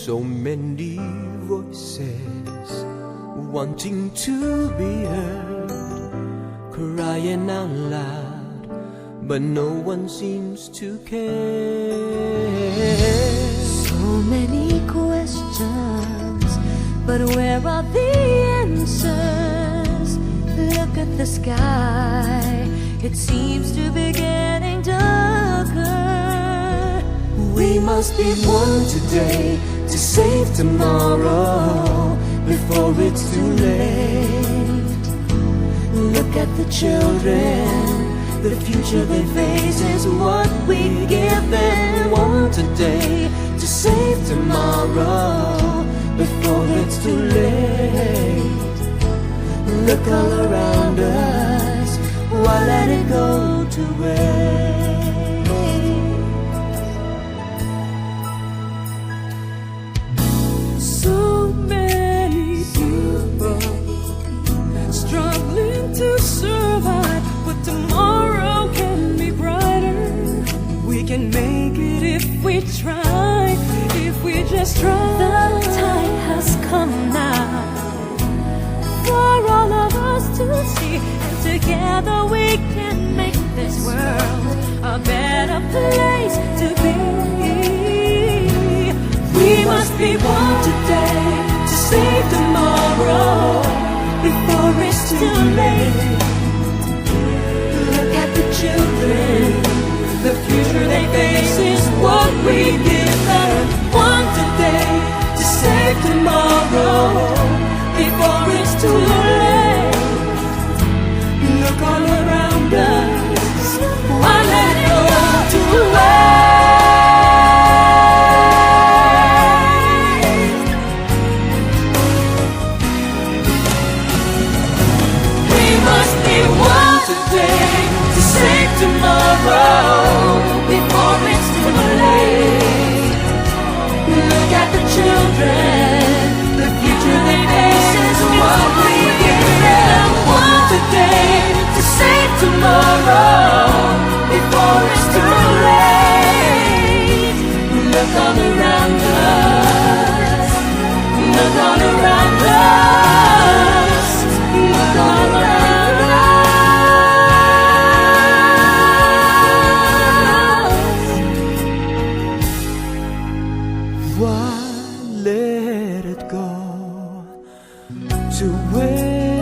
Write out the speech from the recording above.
So many voices wanting to be heard, crying out loud, but no one seems to care. So many questions, but where are the answers? Look at the sky, it seems to be getting darker. We must be one today to save tomorrow before it's too late. Look at the children, the future they face is what we give them. One today to save tomorrow before it's too late. Look all around us, why let it go to waste? So many people struggling to survive, but tomorrow can be brighter. We can make it if we try, if we just try. The time has come now for all of us to see, and together we can make this world a better place to be. We must be one today to save tomorrow before it's too late. Look at the children, the future they face is what we give them. One today to save tomorrow before it's too late. Look all around us, why let it go to waste? We must be one today to save tomorrow before it's too late. Look at the children, the future they face is what we give them. One today to save tomorrow before it's too late. Look all around us, look all around us, look all around us. Why let it go to waste?